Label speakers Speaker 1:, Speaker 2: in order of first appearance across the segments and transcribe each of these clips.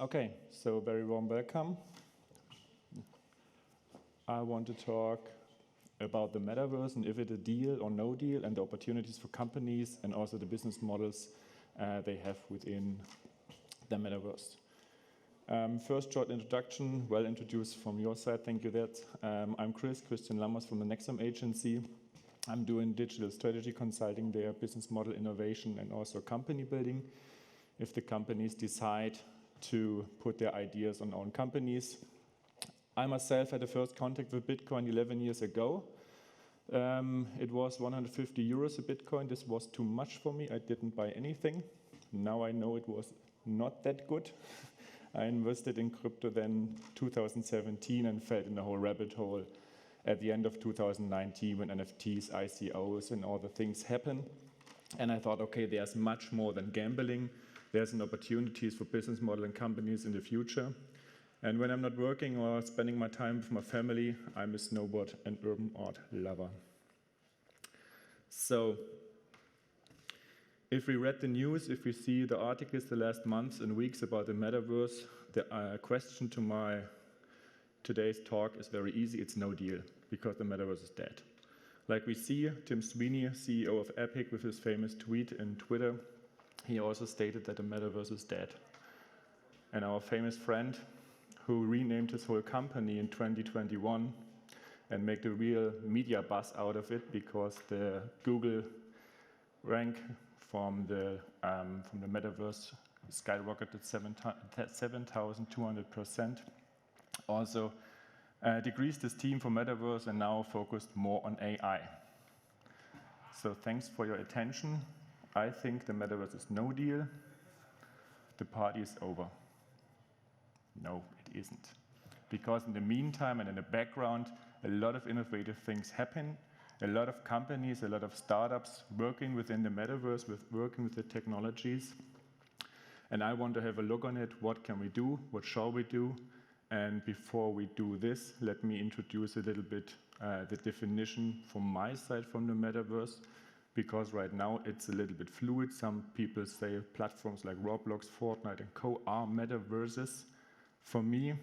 Speaker 1: Okay, so very warm welcome. I want to talk about the metaverse and if it's a deal or no deal and the opportunities for companies and also the business models they have within the metaverse. First short introduction, well introduced from your side, thank you that. I'm Christian Lammers from the Nexum agency. I'm doing digital strategy consulting there, business model innovation and also company building. If the companies decide to put their ideas on own companies. I myself had the first contact with Bitcoin 11 years ago. It was 150 euros a Bitcoin. This was too much for me. I didn't buy anything. Now I know it was not that good. I invested in crypto then 2017 and fell in the whole rabbit hole at the end of 2019 when NFTs, ICOs and all the things happen. And I thought, okay, there's much more than gambling. There's an opportunities for business model and companies in the future. And when I'm not working or spending my time with my family, I'm a snowboard and urban art lover. So, if we read the news, if we see the articles the last months and weeks about the metaverse, the question to today's talk is very easy. It's no deal, because the metaverse is dead. Like we see, Tim Sweeney, CEO of Epic, with his famous tweet in Twitter, he also stated that the metaverse is dead. And our famous friend, who renamed his whole company in 2021 and made a real media buzz out of it because the Google rank from the metaverse skyrocketed 7,200%. Also decreased his team for metaverse and now focused more on AI. So thanks for your attention. I think the metaverse is no deal. The party is over. No, it isn't. Because in the meantime and in the background, a lot of innovative things happen. A lot of companies, a lot of startups working within the metaverse, working with the technologies. And I want to have a look on it. What can we do? What shall we do? And before we do this, let me introduce a little bit the definition from my side from the metaverse. Because right now it's a little bit fluid. Some people say platforms like Roblox, Fortnite, and co are metaverses. For me,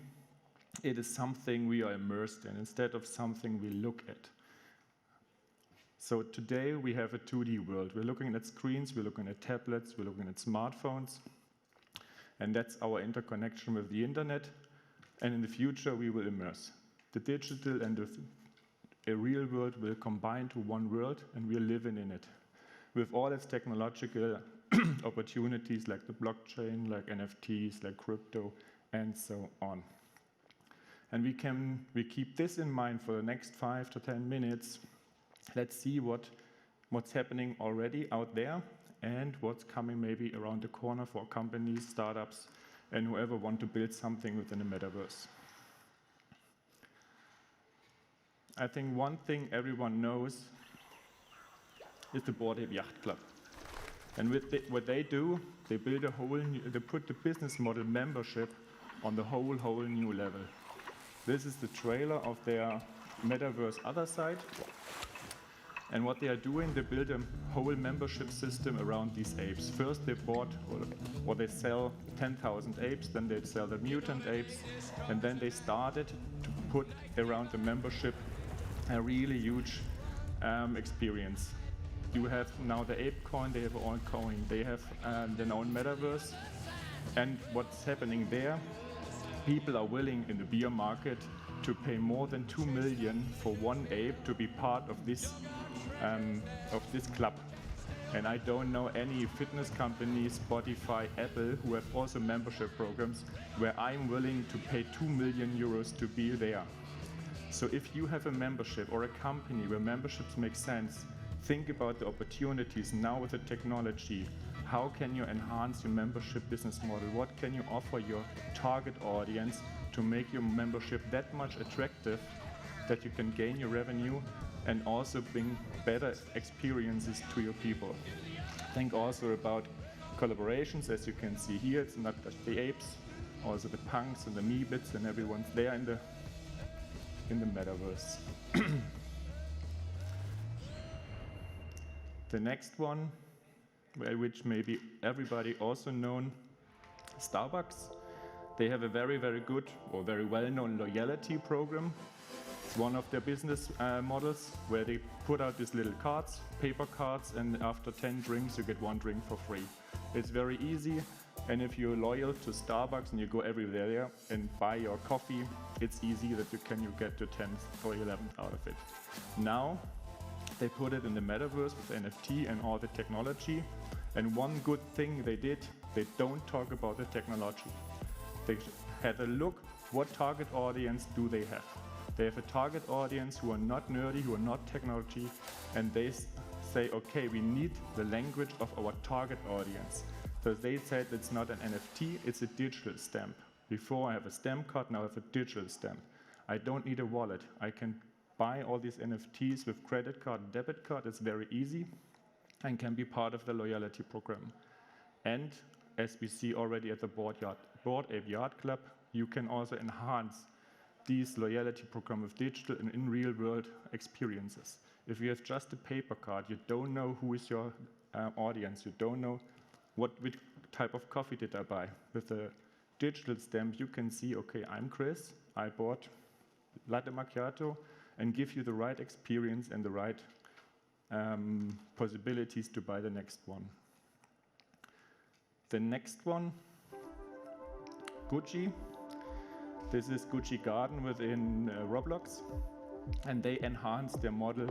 Speaker 1: it is something we are immersed in instead of something we look at. So today we have a 2D world. We're looking at screens, we're looking at tablets, we're looking at smartphones. And that's our interconnection with the internet. And in the future, we will immerse. The digital and a real world will combine to one world, and we're living in it. With all its technological opportunities like the blockchain, like NFTs, like crypto, and so on. And we keep this in mind for the next 5 to 10 minutes. Let's see what's happening already out there and what's coming maybe around the corner for companies, startups, and whoever want to build something within the metaverse. I think one thing everyone knows is the Bored Ape Yacht Club. And with what they do, they build they put the business model membership on the whole new level. This is the trailer of their metaverse other side. And what they are doing, they build a whole membership system around these apes. First they bought, or they sell 10,000 apes, then they sell the mutant apes, and then they started to put around the membership a really huge experience. You have now the ape coin, they have their own coin, they have their own metaverse. And what's happening there, people are willing in the beer market to pay more than 2 million for one ape to be part of this club. And I don't know any fitness company, Spotify, Apple, who have also membership programs where I'm willing to pay 2 million euros to be there. So if you have a membership or a company where memberships make sense, think about the opportunities now with the technology. How can you enhance your membership business model? What can you offer your target audience to make your membership that much attractive that you can gain your revenue and also bring better experiences to your people? Think also about collaborations. As you can see here, it's not just the apes, also the punks and the meebits, and everyone's there in the metaverse. The next one, which maybe everybody also known, Starbucks. They have a very, very good or very well-known loyalty program. It's one of their business models where they put out these little cards, paper cards, and after 10 drinks you get 1 drink for free. It's very easy, and if you're loyal to Starbucks and you go everywhere there and buy your coffee, it's easy that you get your 10th or 11th out of it. Now they put it in the metaverse with NFT and all the technology, and one good thing they did, they don't talk about the technology. They had a look, what target audience do they have? They have a target audience who are not nerdy, who are not technology, and they say, okay, we need the language of our target audience. So they said it's not an NFT, it's a digital stamp. Before I have a stamp card, now I have a digital stamp. I don't need a wallet. I can buy all these NFTs with credit card, debit card. It's very easy and can be part of the loyalty program. And as we see already at the Board Ape Yacht Club, you can also enhance these loyalty program with digital and in real world experiences. If you have just a paper card, you don't know who is your audience, you don't know which type of coffee did I buy. With a digital stamp, you can see, okay, I'm Chris, I bought latte macchiato, and give you the right experience and the right possibilities to buy the next one. The next one, Gucci. This is Gucci Garden within Roblox, and they enhanced their model.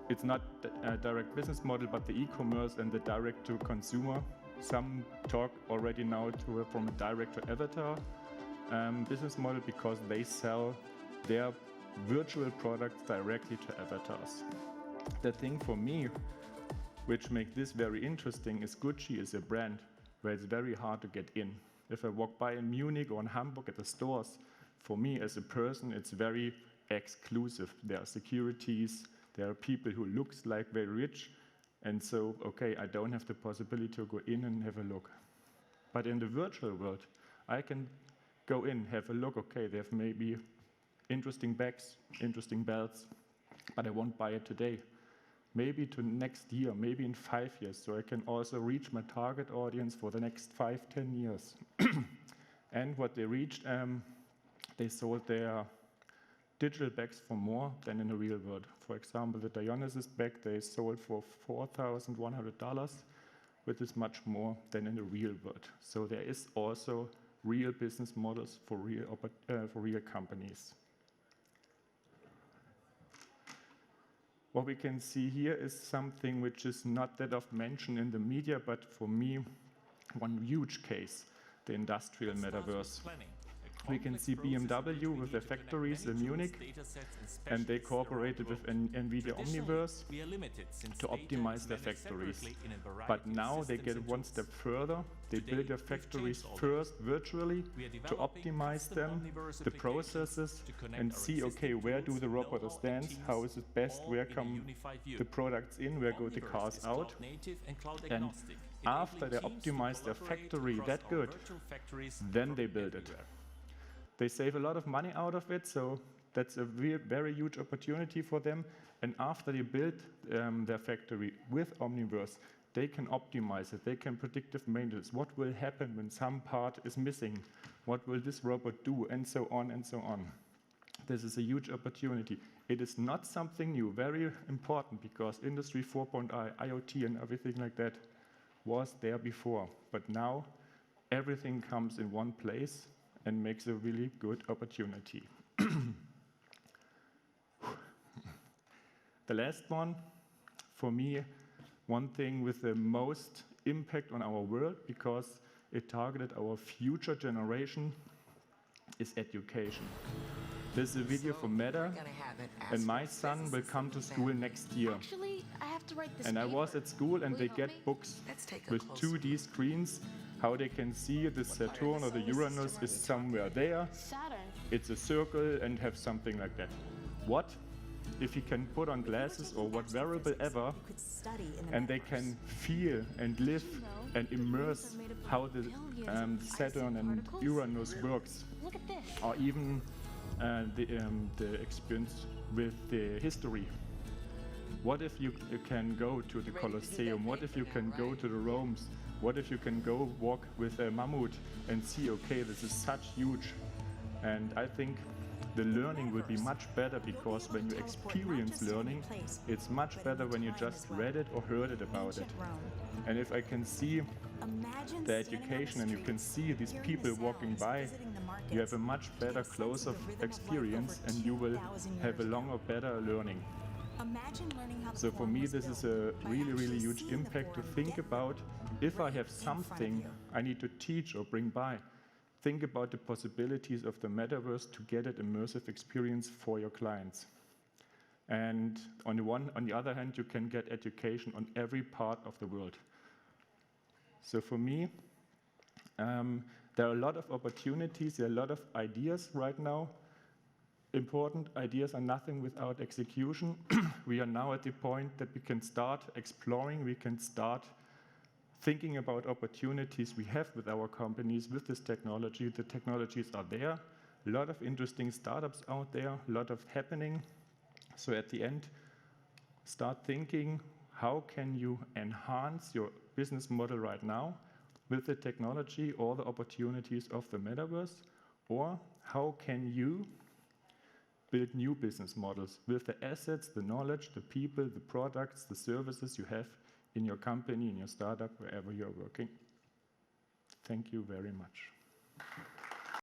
Speaker 1: It's not a direct business model, but the e-commerce and the direct-to-consumer. Some talk already now from a direct-to-avatar business model because they sell their virtual products directly to avatars. The thing for me, which makes this very interesting, is Gucci is a brand where it's very hard to get in. If I walk by in Munich or in Hamburg at the stores, for me as a person, it's very exclusive. There are securities, there are people who looks like very rich, and so, okay, I don't have the possibility to go in and have a look. But in the virtual world, I can go in, have a look, okay, they have maybe interesting bags, interesting belts, but I won't buy it today. Maybe to next year, maybe in 5 years, so I can also reach my target audience for the next 5, 10 years. And what they reached, they sold their digital bags for more than in the real world. For example, the Dionysus bag they sold for $4,100, which is much more than in the real world. So there is also real business models for real companies. What we can see here is something which is not that often mentioned in the media, but for me, one huge case, the industrial metaverse. We can see BMW with their factories in Munich, and they cooperated with NVIDIA Omniverse to optimize their factories. But now they get one step further. They build their factories first virtually to optimize them, the processes, and see, okay, where do the robots stand, how is it best, where come the products in, where go the cars out. And after they optimize their factory that good, then they build it. They save a lot of money out of it, so that's a very huge opportunity for them. And after they build their factory with Omniverse, they can optimize it, they can predictive maintenance. What will happen when some part is missing? What will this robot do? And so on and so on. This is a huge opportunity. It is not something new, very important, because Industry 4.0, IoT and everything like that was there before. But now everything comes in one place and makes a really good opportunity. The last one, for me, one thing with the most impact on our world, because it targeted our future generation, is education. This is a video from Meta, and my son will come to school next year.
Speaker 2: Actually, I have to write this
Speaker 1: and I
Speaker 2: paper.
Speaker 1: was at school, and they get books with 2D screens, how they can see the Saturn or the Uranus is somewhere there.
Speaker 2: Saturn.
Speaker 1: It's a circle and have something like that. What if you can put on glasses or what wearable ever, and they can feel and live and immerse how the Saturn and Uranus works,
Speaker 2: Look at this.
Speaker 1: or even the experience with the history. What if you can go to the Colosseum? What if you can go to the Romes What if you can go walk with a mammoth and see, okay, this is such huge. And I think the learning will be much better because when you experience learning, it's much better when you just read it or heard it about it. And if I can see the education and you can see these people walking by, you have a much better, closer experience and you will have a longer, better learning. So for me, this is a really, really huge impact to think about. If I have something I need to teach or bring by, think about the possibilities of the metaverse to get an immersive experience for your clients. And on the other hand, you can get education on every part of the world. So for me, there are a lot of opportunities, there are a lot of ideas right now. Important ideas are nothing without execution. We are now at the point that we can start exploring, we can start thinking about opportunities we have with our companies, with this technology. The technologies are there, a lot of interesting startups out there, a lot of happening. So at the end, start thinking, how can you enhance your business model right now with the technology or the opportunities of the metaverse? Or how can you build new business models with the assets, the knowledge, the people, the products, the services you have in your company, in your startup, wherever you're working? Thank you very much.